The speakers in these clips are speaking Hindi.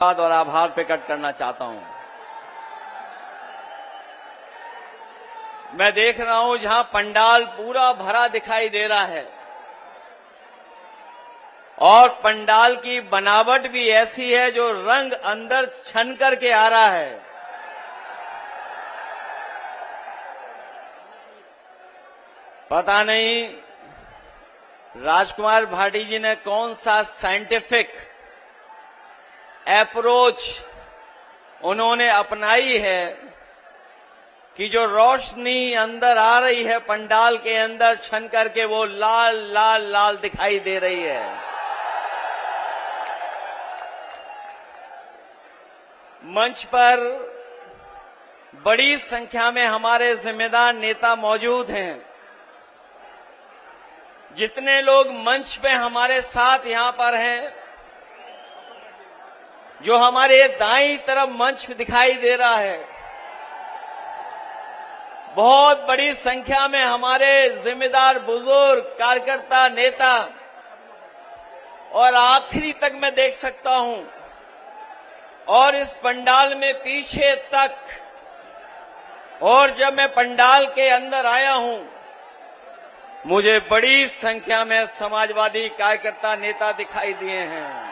और आभार प्रकट करना चाहता हूं। मैं देख रहा हूं जहां पंडाल पूरा भरा दिखाई दे रहा है और पंडाल की बनावट भी ऐसी है जो रंग अंदर छन करके आ रहा है। पता नहीं राजकुमार भाटी जी ने कौन सा साइंटिफिक अप्रोच उन्होंने अपनाई है कि जो रोशनी अंदर आ रही है पंडाल के अंदर छन करके वो लाल लाल लाल दिखाई दे रही है। मंच पर बड़ी संख्या में हमारे जिम्मेदार नेता मौजूद हैं। जितने लोग मंच पे हमारे साथ यहां पर हैं, जो हमारे दाईं तरफ मंच दिखाई दे रहा है, बहुत बड़ी संख्या में हमारे जिम्मेदार बुजुर्ग कार्यकर्ता नेता और आखिरी तक मैं देख सकता हूं और इस पंडाल में पीछे तक। और जब मैं पंडाल के अंदर आया हूं मुझे बड़ी संख्या में समाजवादी कार्यकर्ता नेता दिखाई दिए हैं।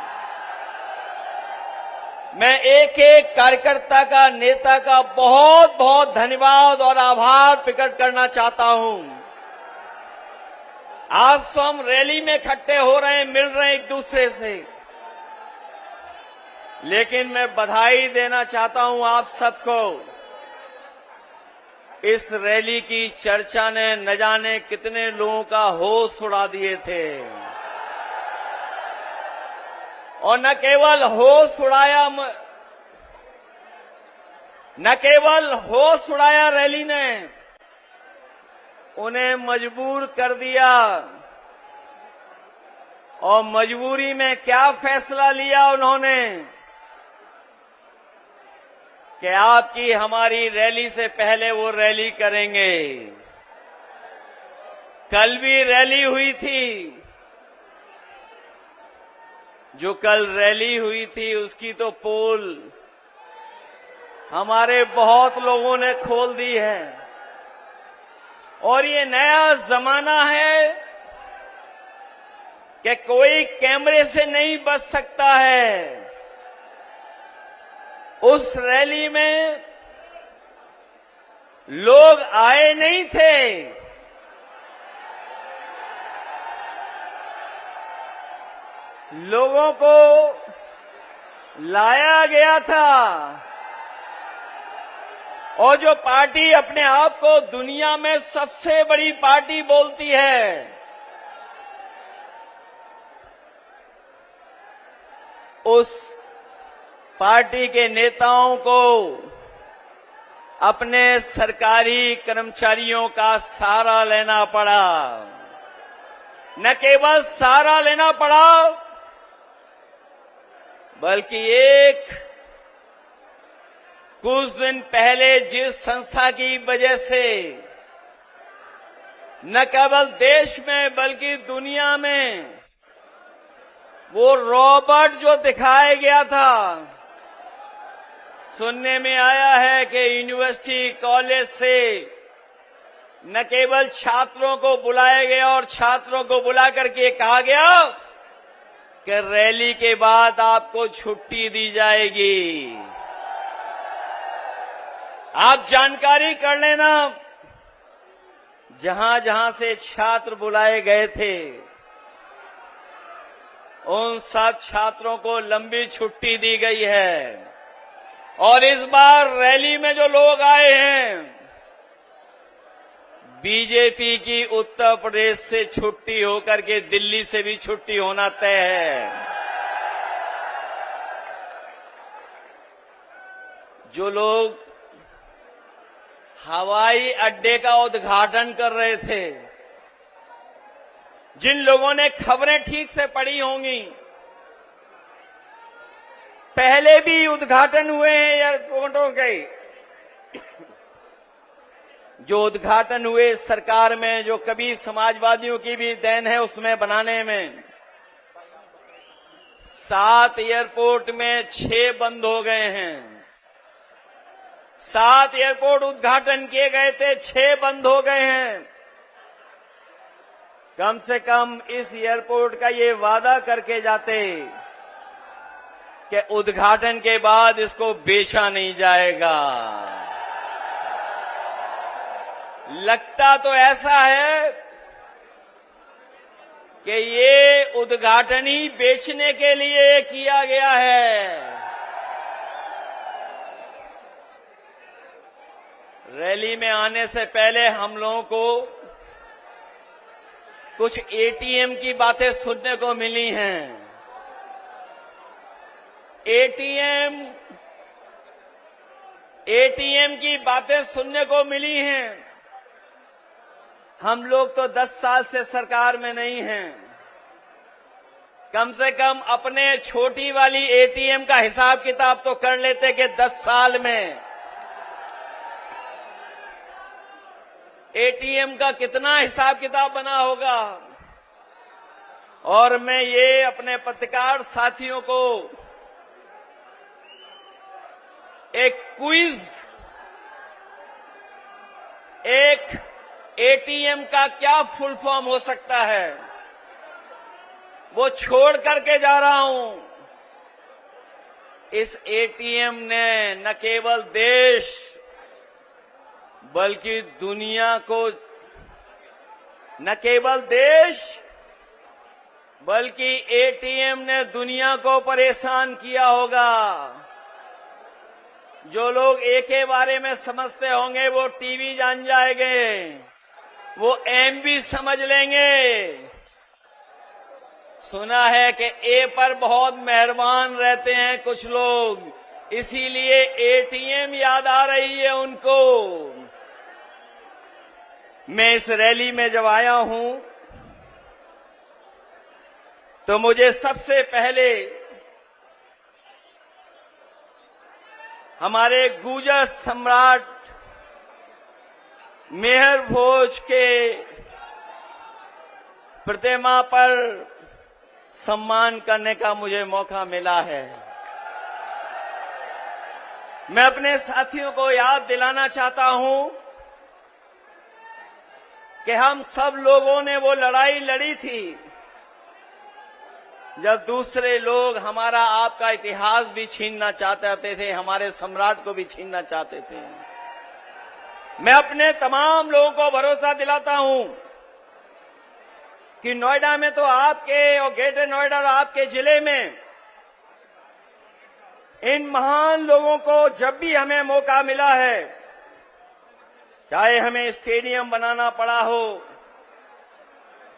मैं एक एक कार्यकर्ता का नेता का बहुत बहुत धन्यवाद और आभार प्रकट करना चाहता हूं। आज तो हम रैली में इकट्ठे हो रहे हैं, मिल रहे हैं एक दूसरे से, लेकिन मैं बधाई देना चाहता हूं आप सबको। इस रैली की चर्चा ने न जाने कितने लोगों का होश उड़ा दिए थे और न केवल होश उड़ाया रैली ने, उन्हें मजबूर कर दिया। और मजबूरी में क्या फैसला लिया उन्होंने कि आपकी हमारी रैली से पहले वो रैली करेंगे। कल भी रैली हुई थी, जो कल रैली हुई थी उसकी तो पोल हमारे बहुत लोगों ने खोल दी है। और ये नया जमाना है कि कोई कैमरे से नहीं बच सकता है। उस रैली में लोग आए नहीं थे, लोगों को लाया गया था। और जो पार्टी अपने आप को दुनिया में सबसे बड़ी पार्टी बोलती है, उस पार्टी के नेताओं को अपने सरकारी कर्मचारियों का सहारा लेना पड़ा। न केवल सहारा लेना पड़ा बल्कि कुछ दिन पहले जिस संस्था की वजह से न केवल देश में बल्कि दुनिया में वो रोबोट जो दिखाया गया था, सुनने में आया है कि यूनिवर्सिटी कॉलेज से न केवल छात्रों को बुलाया गया और छात्रों को बुला करके कहा गया कि रैली के बाद आपको छुट्टी दी जाएगी। आप जानकारी कर लेना, जहां जहां से छात्र बुलाए गए थे उन सब छात्रों को लंबी छुट्टी दी गई है। और इस बार रैली में जो लोग आए हैं, बीजेपी की उत्तर प्रदेश से छुट्टी होकर के दिल्ली से भी छुट्टी होना तय है। जो लोग हवाई अड्डे का उद्घाटन कर रहे थे, जिन लोगों ने खबरें ठीक से पढ़ी होंगी, पहले भी उद्घाटन हुए हैं एयरपोर्टों के, जो उद्घाटन हुए सरकार में, जो कभी समाजवादियों की भी देन है उसमें बनाने में, 7 एयरपोर्ट में 6 बंद हो गए हैं। 7 एयरपोर्ट उद्घाटन किए गए थे, 6 बंद हो गए हैं। कम से कम इस एयरपोर्ट का ये वादा करके जाते कि उद्घाटन के बाद इसको बेचा नहीं जाएगा। लगता तो ऐसा है कि ये उद्घाटन ही बेचने के लिए किया गया है। रैली में आने से पहले हम लोगों को कुछ एटीएम की बातें सुनने को मिली हैं। एटीएम की बातें सुनने को मिली हैं। हम लोग तो 10 साल से सरकार में नहीं हैं। कम से कम अपने छोटी वाली एटीएम का हिसाब किताब तो कर लेते कि 10 साल में एटीएम का कितना हिसाब किताब बना होगा। और मैं ये अपने पत्रकार साथियों को एक क्विज, एक एटीएम का क्या फुल फॉर्म हो सकता है, वो छोड़ करके जा रहा हूं। इस एटीएम ने न केवल देश बल्कि दुनिया को, न केवल देश बल्कि एटीएम ने दुनिया को परेशान किया होगा। जो लोग ए के बारे में समझते होंगे वो टीवी जान जाएंगे, वो एम भी समझ लेंगे। सुना है कि ए पर बहुत मेहरबान रहते हैं कुछ लोग, इसीलिए एटीएम याद आ रही है उनको। मैं इस रैली में जब आया हूं तो मुझे सबसे पहले हमारे गुर्जर सम्राट मेहर भोज के प्रतिमा पर सम्मान करने का मुझे मौका मिला है। मैं अपने साथियों को याद दिलाना चाहता हूं कि हम सब लोगों ने वो लड़ाई लड़ी थी जब दूसरे लोग हमारा आपका इतिहास भी छीनना चाहते थे, हमारे सम्राट को भी छीनना चाहते थे। मैं अपने तमाम लोगों को भरोसा दिलाता हूं कि नोएडा में तो आपके और ग्रेटर नोएडा और आपके जिले में इन महान लोगों को जब भी हमें मौका मिला है, चाहे हमें स्टेडियम बनाना पड़ा हो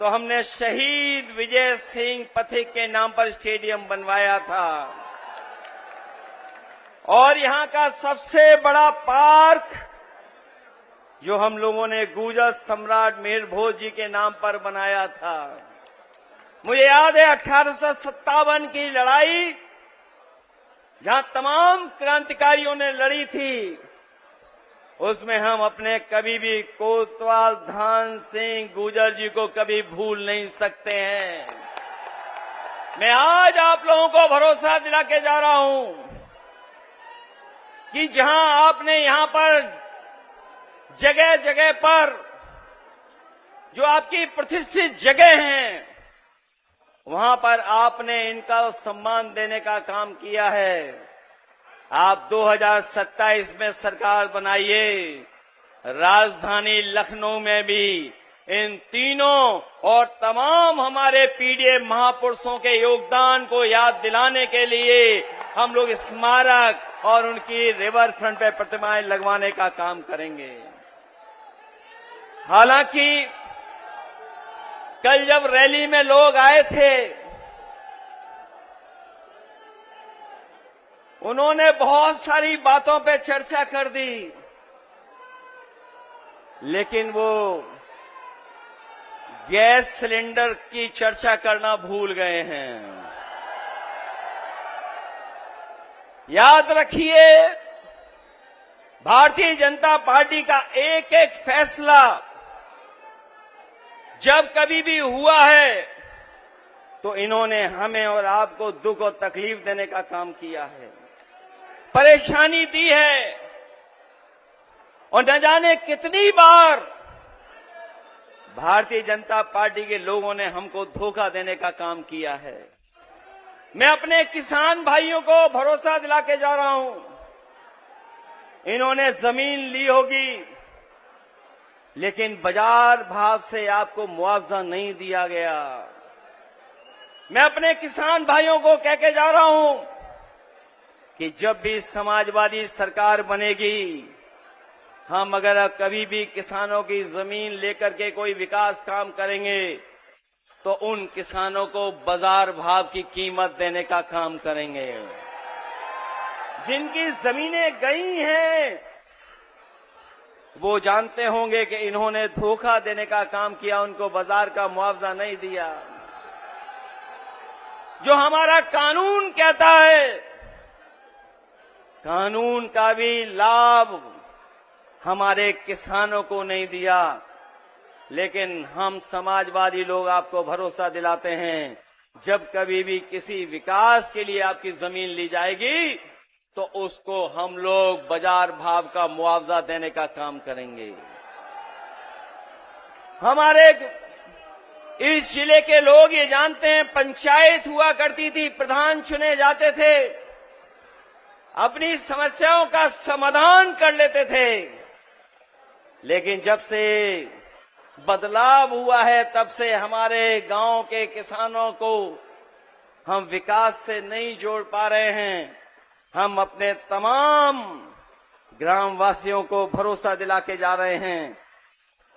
तो हमने शहीद विजय सिंह पथिक के नाम पर स्टेडियम बनवाया था, और यहां का सबसे बड़ा पार्क जो हम लोगों ने गुर्जर सम्राट मेहर भोज जी के नाम पर बनाया था। मुझे याद है 1857 की लड़ाई जहां तमाम क्रांतिकारियों ने लड़ी थी, उसमें हम अपने कभी भी कोतवाल धान सिंह गुर्जर जी को कभी भूल नहीं सकते हैं। मैं आज आप लोगों को भरोसा दिला के जा रहा हूं कि जहां आपने यहां पर जगह जगह पर जो आपकी प्रतिष्ठित जगह हैं, वहां पर आपने इनका सम्मान देने का काम किया है। आप 2027 में सरकार बनाइए, राजधानी लखनऊ में भी इन तीनों और तमाम हमारे पीडीए महापुरुषों के योगदान को याद दिलाने के लिए हम लोग स्मारक और उनकी रिवर फ्रंट पे प्रतिमाएं लगवाने का काम करेंगे। हालांकि कल जब रैली में लोग आए थे, उन्होंने बहुत सारी बातों पे चर्चा कर दी, लेकिन वो गैस सिलेंडर की चर्चा करना भूल गए हैं। याद रखिए, भारतीय जनता पार्टी का एक एक फैसला जब कभी भी हुआ है, तो इन्होंने हमें और आपको दुख और तकलीफ देने का काम किया है, परेशानी दी है, और न जाने कितनी बार भारतीय जनता पार्टी के लोगों ने हमको धोखा देने का काम किया है। मैं अपने किसान भाइयों को भरोसा दिला के जा रहा हूं, इन्होंने जमीन ली होगी लेकिन बाजार भाव से आपको मुआवजा नहीं दिया गया। मैं अपने किसान भाइयों को कह के जा रहा हूं कि जब भी समाजवादी सरकार बनेगी, हम अगर कभी भी किसानों की जमीन लेकर के कोई विकास काम करेंगे तो उन किसानों को बाजार भाव की कीमत देने का काम करेंगे। जिनकी जमीनें गई हैं वो जानते होंगे कि इन्होंने धोखा देने का काम किया, उनको बाजार का मुआवजा नहीं दिया। जो हमारा कानून कहता है, कानून का भी लाभ हमारे किसानों को नहीं दिया, लेकिन हम समाजवादी लोग आपको भरोसा दिलाते हैं, जब कभी भी किसी विकास के लिए आपकी जमीन ली जाएगी तो उसको हम लोग बाजार भाव का मुआवजा देने का काम करेंगे। हमारे इस जिले के लोग ये जानते हैं, पंचायत हुआ करती थी, प्रधान चुने जाते थे, अपनी समस्याओं का समाधान कर लेते थे, लेकिन जब से बदलाव हुआ है तब से हमारे गांव के किसानों को हम विकास से नहीं जोड़ पा रहे हैं। हम अपने तमाम ग्रामवासियों को भरोसा दिला के जा रहे हैं,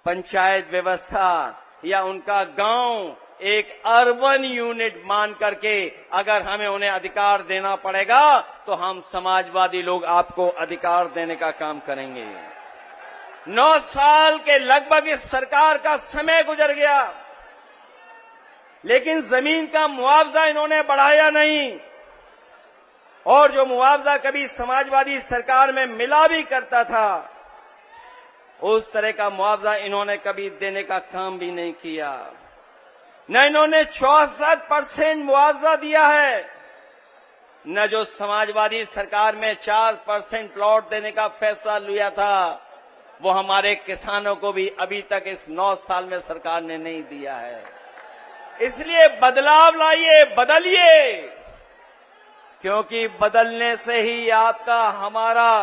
पंचायत व्यवस्था या उनका गांव एक अर्बन यूनिट मान करके अगर हमें उन्हें अधिकार देना पड़ेगा तो हम समाजवादी लोग आपको अधिकार देने का काम करेंगे। 9 साल के लगभग इस सरकार का समय गुजर गया, लेकिन जमीन का मुआवजा इन्होंने बढ़ाया नहीं, और जो मुआवजा कभी समाजवादी सरकार में मिला भी करता था उस तरह का मुआवजा इन्होंने कभी देने का काम भी नहीं किया। न इन्होंने 64% मुआवजा दिया है, न जो समाजवादी सरकार में 4% प्लॉट देने का फैसला लिया था वो हमारे किसानों को भी अभी तक इस 9 साल में सरकार ने नहीं दिया है। इसलिए बदलाव लाइए, बदलिए, क्योंकि बदलने से ही आपका, हमारा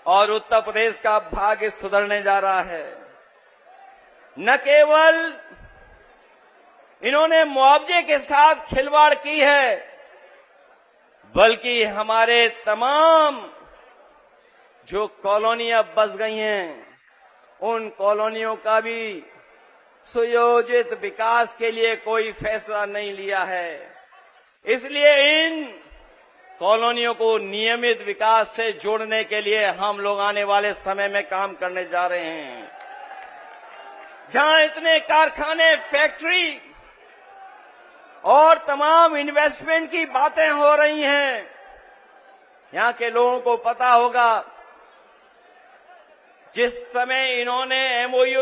और उत्तर प्रदेश का भाग्य सुधरने जा रहा है। न केवल इन्होंने मुआवजे के साथ खिलवाड़ की है, बल्कि हमारे तमाम जो कॉलोनियां बस गई हैं उन कॉलोनियों का भी सुयोजित विकास के लिए कोई फैसला नहीं लिया है। इसलिए इन कॉलोनियों को नियमित विकास से जोड़ने के लिए हम लोग आने वाले समय में काम करने जा रहे हैं। जहां इतने कारखाने, फैक्ट्री और तमाम इन्वेस्टमेंट की बातें हो रही हैं, यहां के लोगों को पता होगा जिस समय इन्होंने MOU